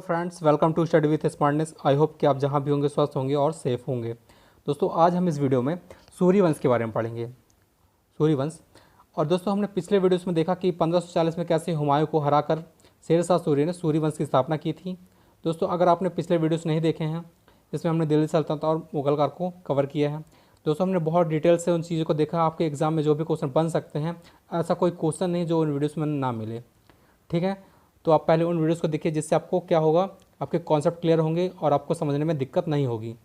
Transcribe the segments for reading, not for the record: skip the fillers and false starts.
Friends, welcome to study with smartness. I hope कि आप जहां भी होंगे स्वस्थ होंगे और सेफ होंगे। दोस्तों, आज हम इस वीडियो में सूर्यवंश के बारे में पढ़ेंगे। सूर्यवंश। और दोस्तों, हमने पिछले वीडियोस में देखा कि 1540 में कैसे हुमायूं को हराकर शेर शाह सूरी ने सूर्यवंश की स्थापना की थी। दोस्तों, अगर आपने पिछले वीडियोस नहीं देखे हैं, इसमें हमने दिल्ली सल्तनत और मुगल काल को कवर किया है। दोस्तों, हमने बहुत डिटेल से उन चीज़ों को देखा। आपके एग्जाम में जो भी क्वेश्चन बन सकते हैं, ऐसा कोई क्वेश्चन नहीं जो उन वीडियोस में ना मिले। ठीक है, तो आप पहले उन वीडियोस को देखिए, जिससे आपको क्या होगा, आपके कॉन्सेप्ट क्लियर होंगे और आपको समझने में दिक्कत नहीं होगी।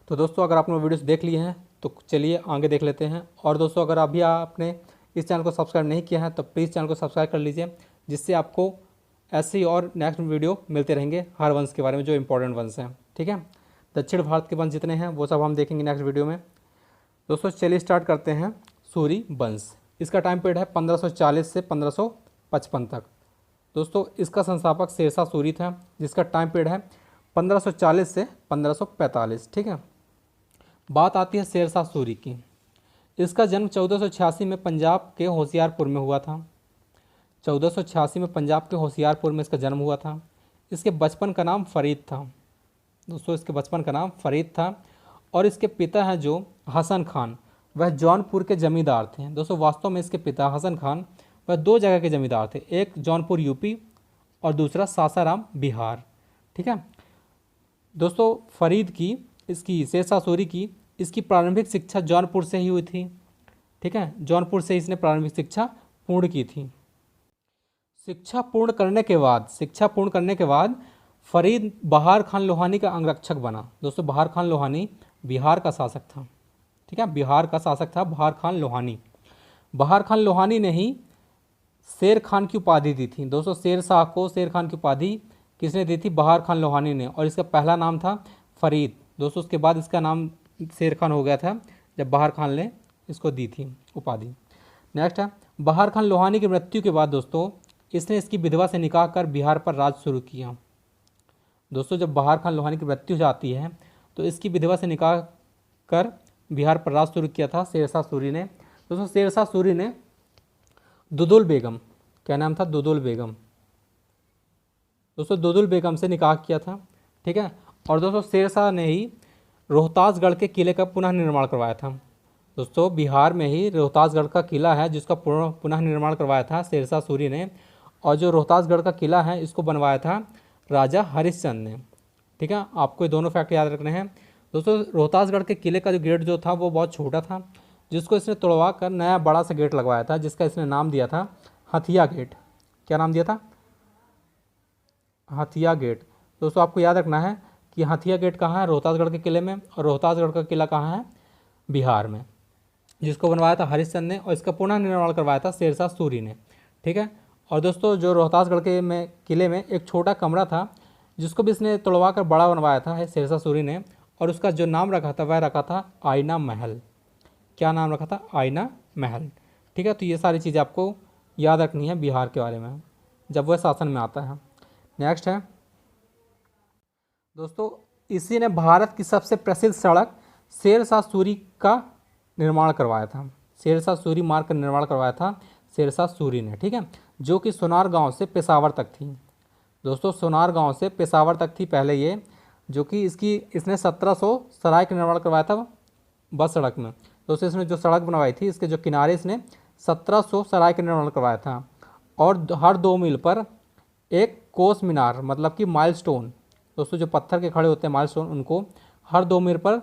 तो दोस्तों, अगर आपने वीडियोस देख लिए हैं तो चलिए आगे देख लेते हैं। और दोस्तों, अगर अभी आपने इस चैनल को सब्सक्राइब नहीं किया है तो प्लीज़ चैनल को सब्सक्राइब कर लीजिए, जिससे आपको ऐसी और नेक्स्ट वीडियो मिलते रहेंगे हर वंश के बारे में जो इंपॉर्टेंट वंश हैं। ठीक है, दक्षिण भारत के वंश जितने हैं वो सब हम देखेंगे नेक्स्ट वीडियो में। दोस्तों, चलिए स्टार्ट करते हैं। सूरी वंश, इसका टाइम पीरियड है 1540 से 1555 तक। दोस्तों, इसका संस्थापक शेर शाह सूरी था, जिसका टाइम पीरियड है 1540 से 1545। ठीक है, बात आती है शेर शाह सूरी की। इसका जन्म 1486 में पंजाब के होशियारपुर में हुआ था। 1486 में पंजाब के होशियारपुर में इसका जन्म हुआ था। इसके बचपन का नाम फरीद था। दोस्तों, इसके बचपन का नाम फरीद था। और इसके पिता हैं जो हसन खान, वह जौनपुर के जमींदार थे। दोस्तों, वास्तव में इसके पिता हसन खान वह दो जगह के जमींदार थे, एक जौनपुर यूपी और दूसरा सासाराम बिहार। ठीक है दोस्तों, फरीद की, इसकी शेर शाह सूरी की, इसकी प्रारंभिक शिक्षा जौनपुर से ही हुई थी। ठीक है, जौनपुर से इसने प्रारंभिक शिक्षा पूर्ण की थी। शिक्षा पूर्ण करने के बाद फरीद बहार खान लोहानी का अंगरक्षक बना। दोस्तों, बहार खान लोहानी बिहार का शासक था। ठीक है, बिहार का शासक था बहार खान लोहानी। बहार खान लोहानी ने ही शेर खान की उपाधि दी थी। दोस्तों, शेर शाह को शेर खान की उपाधि किसने दी थी? बहार खान लोहानी ने। और इसका पहला नाम था फरीद। दोस्तों, उसके बाद इसका नाम शेर खान हो गया था जब बहार खान ने इसको दी थी उपाधि। नेक्स्ट है, बहार खान लोहानी की मृत्यु के बाद दोस्तों इसने इसकी विधवा से निकाह कर बिहार पर राज शुरू किया। दोस्तों, जब बहार खान लोहानी की मृत्यु जाती है तो इसकी विधवा से निकाह कर बिहार पर राज शुरू किया था शेर शाह सूरी ने। दोस्तों, शेर शाह सूरी ने दुदुल बेगम, क्या नाम था? दुदुल बेगम। दोस्तों, दुदुल बेगम से निकाह किया था। ठीक है, और दोस्तों शेर शाह ने ही रोहतासगढ़ के किले का पुनः निर्माण करवाया था। दोस्तों, बिहार में ही रोहतासगढ़ का किला है जिसका पुनः निर्माण करवाया था शेर शाह सूरी ने। और जो रोहतासगढ़ का किला है इसको बनवाया था राजा हरिश्चंद्र ने। ठीक है, आपको ये दोनों फैक्ट याद रखने हैं। दोस्तों, रोहतासगढ़ के किले का जो गेट जो था वो बहुत छोटा था, जिसको इसने तोड़वा कर नया बड़ा सा गेट लगवाया था, जिसका इसने नाम दिया था हथिया गेट। क्या नाम दिया था? हथिया गेट। दोस्तों, आपको याद रखना है कि हथिया गेट कहाँ है? रोहतासगढ़ के किले में। और रोहतासगढ़ का किला कहाँ है? बिहार में, जिसको बनवाया था हरिश्चंद्र ने और इसका पुनः निर्माण करवाया था शेर शाह सूरी ने। ठीक है, और दोस्तों जो रोहतासगढ़ के किले में एक छोटा कमरा था, जिसको भी इसने तोड़वा कर बड़ा बनवाया था शेर शाह सूरी ने। और उसका जो नाम रखा था वह रखा था आईना महल। क्या नाम रखा था? आईना महल। ठीक है, तो ये सारी चीज़ें आपको याद रखनी है बिहार के बारे में जब वह शासन में आता है। नेक्स्ट है दोस्तों, इसी ने भारत की सबसे प्रसिद्ध सड़क शेर शाह सूरी का निर्माण करवाया था। शेर शाह सूरी मार्ग का निर्माण करवाया था शेर शाह सूरी ने। ठीक है, जो कि सोनार गांव से पेशावर तक थी। दोस्तों, सोनार गांव से पेशावर तक थी पहले ये, जो कि इसने 1700 सराय का निर्माण करवाया था बस सड़क में। दोस्तों, इसने जो सड़क बनवाई थी इसके जो किनारे इसने 1700 सराय का निर्माण करवाया था। और हर 2 मील पर एक कोस मीनार, मतलब कि माइलस्टोन, दोस्तों जो पत्थर के खड़े होते हैं माइलस्टोन, उनको हर 2 मील पर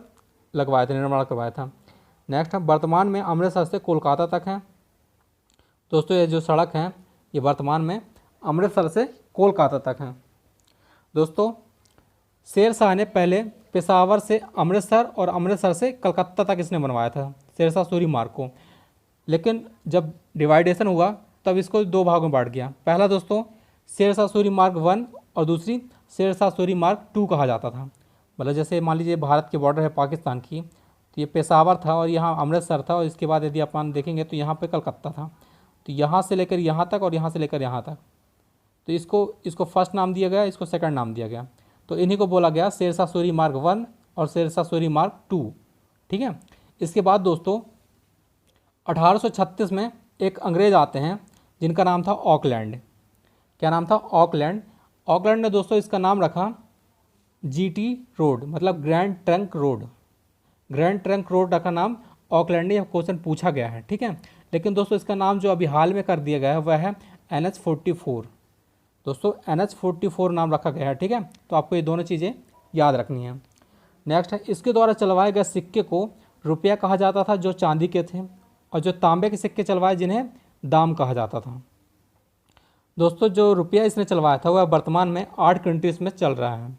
लगवाया था, निर्माण करवाया था। नेक्स्ट है, वर्तमान में अमृतसर से कोलकाता तक है। दोस्तों, ये जो सड़क है ये वर्तमान में अमृतसर से कोलकाता तक है। दोस्तों, शेर शाह ने पहले पेशावर से अमृतसर और अमृतसर से कलकत्ता तक इसने बनवाया था शेर शाह सूरी मार्ग को। लेकिन जब डिवाइडेशन हुआ तब इसको 2 भागों में बांट गया। पहला दोस्तों शेर शाह सूरी मार्ग 1 और दूसरी शेर शाह सूरी मार्ग 2 कहा जाता था। मतलब जैसे मान लीजिए भारत की बॉर्डर है पाकिस्तान की, तो ये पेशावर था और यहाँ अमृतसर था, और इसके बाद यदि अपन देखेंगे तो यहाँ पे कलकत्ता था। तो यहाँ से लेकर यहाँ तक और यहाँ से लेकर यहाँ तक, तो इसको फर्स्ट नाम दिया गया, इसको सेकंड नाम दिया गया। तो इन्हीं को बोला गया शेर शाह सूरी मार्ग 1 और शेर शाह सूरी मार्ग 2। ठीक है, इसके बाद दोस्तों 1836 में एक अंग्रेज आते हैं जिनका नाम था ऑकलैंड। क्या नाम था? ऑकलैंड। ऑकलैंड ने दोस्तों इसका नाम रखा GT रोड, मतलब grand trunk road. Grand trunk road का नाम ऑकलैंड ने, यह क्वेश्चन पूछा गया है, ठीक है। लेकिन दोस्तों इसका नाम जो अभी हाल में कर दिया गया है वह है NH44। दोस्तों NH44 नाम रखा गया है, ठीक है। तो आपको ये दोनों चीज़ें याद रखनी है। नेक्स्ट है, इसके द्वारा चलवाए गए सिक्के को रुपया कहा जाता था जो चांदी के थे, और जो तांबे के सिक्के चलवाए जिन्हें दाम कहा जाता था। दोस्तों जो रुपया इसने चलवाया था वह वर्तमान में 8 कंट्रीज़ में चल रहा है,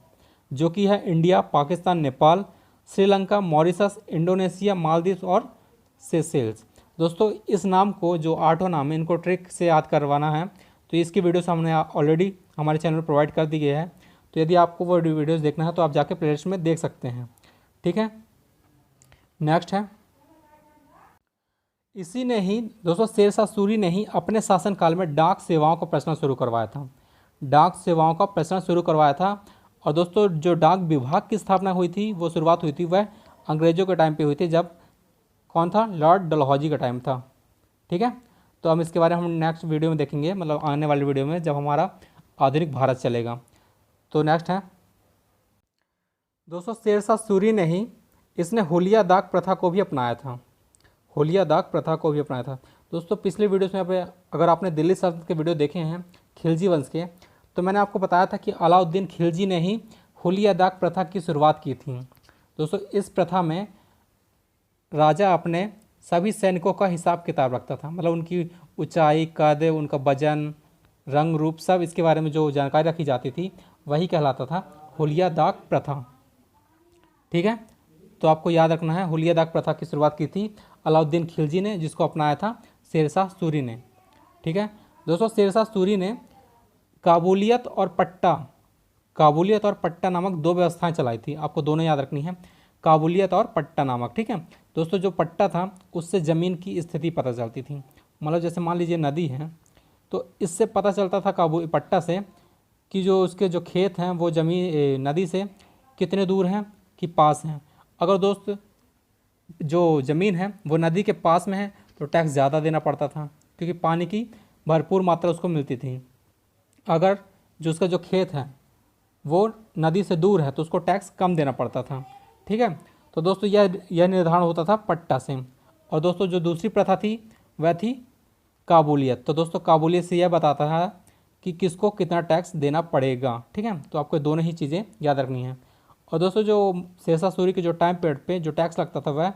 जो कि है India, Pakistan, Nepal, Sri Lanka, Mauritius, Indonesia, Maldives और सेशेल्स। दोस्तों इस नाम को, जो 8 नाम है, इनको ट्रिक से याद करवाना है, तो इसकी वीडियोस हमने ऑलरेडी हमारे चैनल पर प्रोवाइड कर दी गई है। तो यदि आपको वो वीडियोस देखना है तो आप जाके प्लेलिस्ट में देख सकते हैं, ठीक है। नेक्स्ट है, इसी ने ही दोस्तों शेरशाह सूरी ने ही अपने शासनकाल में डाक सेवाओं का प्रचलन शुरू करवाया था। डाक सेवाओं का प्रचलन शुरू करवाया था। और दोस्तों जो डाक विभाग की स्थापना हुई थी, वो शुरुआत हुई थी वह अंग्रेज़ों के टाइम पे हुई थी, जब कौन था, लॉर्ड डलहौजी का टाइम था, ठीक है। तो हम इसके बारे में हम नेक्स्ट वीडियो में देखेंगे, मतलब आने वाली वीडियो में, जब हमारा आधुनिक भारत चलेगा। तो नेक्स्ट है दोस्तों, शेरशाह सूरी ने ही इसने हुलिया दाग प्रथा को भी अपनाया था। हुलिया दाग प्रथा को भी अपनाया था। दोस्तों पिछले वीडियोस में अगर आपने दिल्ली सल्तनत के वीडियो देखे हैं खिलजी वंश के, तो मैंने आपको बताया था कि अलाउद्दीन खिलजी ने ही हुलिया दाग प्रथा की शुरुआत की थी। दोस्तों इस प्रथा में राजा अपने सभी सैनिकों का हिसाब किताब रखता था, मतलब उनकी ऊंचाई, कद, उनका वजन, रंग रूप, सब इसके बारे में जो जानकारी रखी जाती थी वही कहलाता था हुलिया दाग प्रथा, ठीक है। तो आपको याद रखना है, हुलिया दाग प्रथा की शुरुआत की थी अलाउद्दीन खिलजी ने, जिसको अपनाया था शेरशाह सूरी ने, ठीक है। दोस्तों शेरशाह सूरी ने काबुलियत और पट्टा नामक 2 व्यवस्थाएं चलाई थी। आपको दोनों याद रखनी है, काबुलियत और पट्टा नामक, ठीक है। दोस्तों जो पट्टा था उससे ज़मीन की स्थिति पता चलती थी, मतलब जैसे मान लीजिए नदी है, तो इससे पता चलता था पट्टा से कि जो उसके जो खेत हैं वो ज़मीन नदी से कितने दूर हैं कि पास हैं। अगर दोस्त जो ज़मीन है वो नदी के पास में है तो टैक्स ज़्यादा देना पड़ता था, क्योंकि पानी की भरपूर मात्रा उसको मिलती थी। अगर जो उसका जो खेत है वो नदी से दूर है तो उसको टैक्स कम देना पड़ता था, ठीक है। तो दोस्तों यह निर्धारण होता था पट्टा से। और दोस्तों जो दूसरी प्रथा थी वह थी काबुलियत। तो दोस्तों काबुलियत से यह बताता है कि किसको कितना टैक्स देना पड़ेगा, ठीक है। तो आपको दोनों ही चीज़ें याद रखनी है। और दोस्तों जो शेरशाह सूरी के जो टाइम पीरियड पे जो टैक्स लगता था वह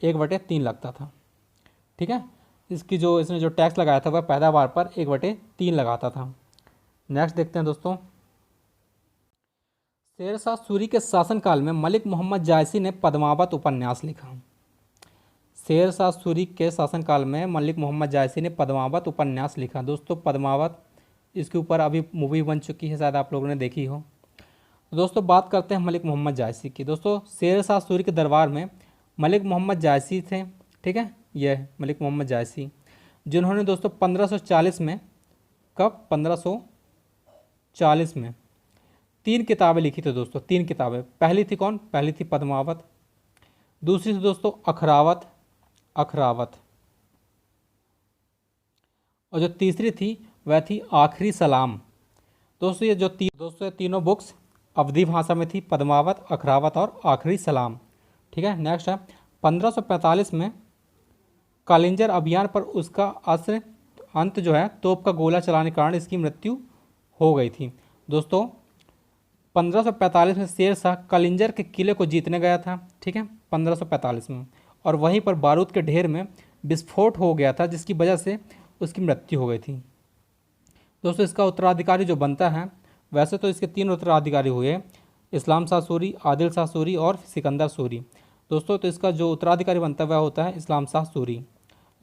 1/3 लगता था, ठीक है। इसने जो टैक्स लगाया था वह पैदावार पर 1/3 लगाता था। नेक्स्ट देखते हैं दोस्तों, शेरशाह सूरी के शासनकाल में मलिक मोहम्मद जायसी ने पद्मावत उपन्यास लिखा। शेरशाह सूरी के शासनकाल में मलिक मोहम्मद जायसी ने पद्मावत उपन्यास लिखा। दोस्तों पद्मावत, इसके ऊपर अभी मूवी बन चुकी है, शायद आप लोगों ने देखी हो। तो दोस्तों बात करते हैं मलिक मोहम्मद जायसी की। दोस्तों शेरशाह सूरी के दरबार में मलिक मोहम्मद जायसी थे, ठीक है। यह मलिक मोहम्मद जायसी, जिन्होंने दोस्तों 1540 में, कब, 1540 में 3 किताबें लिखी थी दोस्तों। 3 किताबें, पहली थी कौन, पहली थी पद्मावत, दूसरी थी दोस्तों अखरावत, और जो तीसरी थी वह थी आखिरी सलाम। दोस्तों ये तीनों बुक्स अवधी भाषा में थी, पद्मावत, अखरावत और आखिरी सलाम, ठीक है। नेक्स्ट है 1545 में कालिंजर अभियान पर उसका अंत जो है तोप का गोला चलाने के कारण इसकी मृत्यु हो गई थी। दोस्तों 1545 में शेरशाह कालिंजर के किले को जीतने गया था, ठीक है, 1545 में, और वहीं पर बारूद के ढेर में विस्फोट हो गया था, जिसकी वजह से उसकी मृत्यु हो गई थी। दोस्तों इसका उत्तराधिकारी जो बनता है, वैसे तो इसके 3 उत्तराधिकारी हुए, इस्लाम शाह सूरी, आदिल शाह सूरी और सिकंदर सूरी। दोस्तों तो इसका जो उत्तराधिकारी बनता है वह होता है इस्लाम शाह सूरी।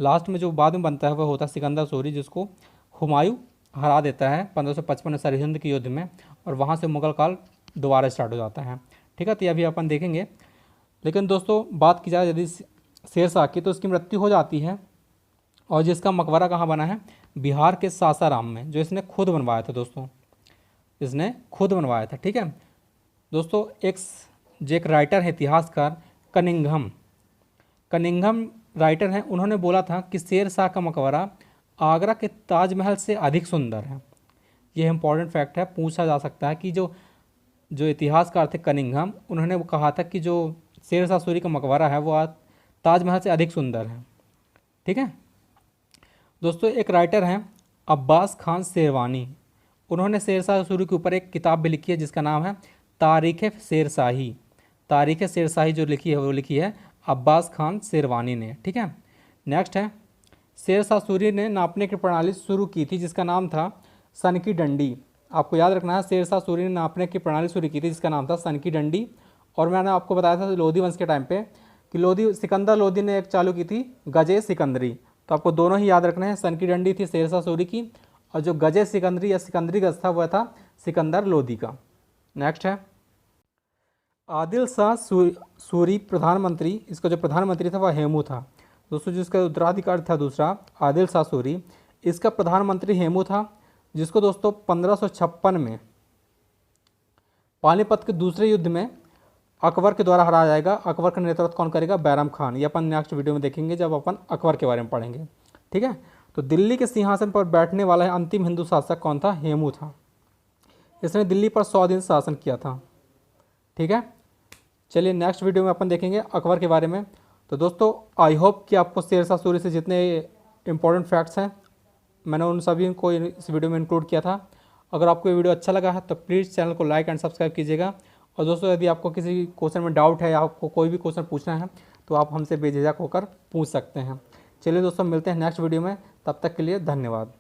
लास्ट में जो बाद में बनता है वह होता है सिकंदर सूरी, जिसको हुमायूं हरा देता है 1555 में सरहिंद के युद्ध में, और वहाँ से मुगल काल दोबारा स्टार्ट हो जाता है, ठीक है। तो यह भी अपन देखेंगे। लेकिन दोस्तों बात की जाए यदि शेरशाह की, तो इसकी मृत्यु हो जाती है, और जिसका मकबरा कहाँ बना है, बिहार के सासाराम में, जो इसने खुद बनवाया था। दोस्तों इसने खुद बनवाया था, ठीक है। दोस्तों एक राइटर है, इतिहासकार कनिंघम राइटर हैं, उन्होंने बोला था कि शेरशाह का मकबरा आगरा के ताजमहल से अधिक सुंदर है। ये इंपॉर्टेंट फैक्ट है, पूछा जा सकता है कि जो जो इतिहासकार थे कनिंघम, उन्होंने वो कहा था कि जो शेरशाह सूरी का मकबरा है वो ताजमहल से अधिक सुंदर है। ठीक है दोस्तों, एक राइटर हैं अब्बास खान शेरवानी, उन्होंने शेरशाह सूरी के ऊपर एक किताब भी लिखी है जिसका नाम है तारीख़ शेरशाही। तारीख़ शेरशाही जो लिखी है वो लिखी है अब्बास खान शेरवानी ने। ठीक है, नेक्स्ट है शेरशाह सूरी ने नापने की प्रणाली शुरू की थी जिसका नाम था सन की डंडी। आपको याद रखना है, शेरशाह सूरी ने नापने की प्रणाली शुरू की थी जिसका नाम था सन की डंडी। और मैंने आपको बताया था लोधी वंश के टाइम पे कि सिकंदर लोधी ने एक चालू की थी गजे सिकंदरी। तो आपको दोनों ही याद रखना है, सन की डंडी थी शेरशाह सूरी की और जो गजे सिकंदरी या सिकंदरी गज था वह था सिकंदर लोधी का। नेक्स्ट है आदिल शाह सूरी प्रधानमंत्री, इसका जो प्रधानमंत्री था वह हेमू था। दोस्तों जिसका उत्तराधिकारी था दूसरा आदिल शाह सूरी, इसका प्रधानमंत्री हेमू था, जिसको दोस्तों 1556 में पानीपत के दूसरे युद्ध में अकबर के द्वारा हराया जाएगा। अकबर का नेतृत्व कौन करेगा? बैरम खान। ये अपन नेक्स्ट वीडियो में देखेंगे जब अपन अकबर के बारे में पढ़ेंगे। ठीक है, तो दिल्ली के सिंहासन पर बैठने वाला है अंतिम हिंदू शासक कौन था? हेमू था। इसने दिल्ली पर 100 दिन शासन किया था। ठीक है, चलिए नेक्स्ट वीडियो में अपन देखेंगे अकबर के बारे में। तो दोस्तों आई होप कि आपको शेरशाह सूरी से जितने इंपॉर्टेंट फैक्ट्स हैं मैंने उन सभी को इस वीडियो में इंक्लूड किया था। अगर आपको ये वीडियो अच्छा लगा है तो प्लीज़ चैनल को लाइक एंड सब्सक्राइब कीजिएगा। और दोस्तों यदि आपको किसी क्वेश्चन में डाउट है या आपको कोई भी क्वेश्चन पूछना है तो आप हमसे बेझिझक होकर पूछ सकते हैं। चलिए दोस्तों मिलते हैं नेक्स्ट वीडियो में, तब तक के लिए धन्यवाद।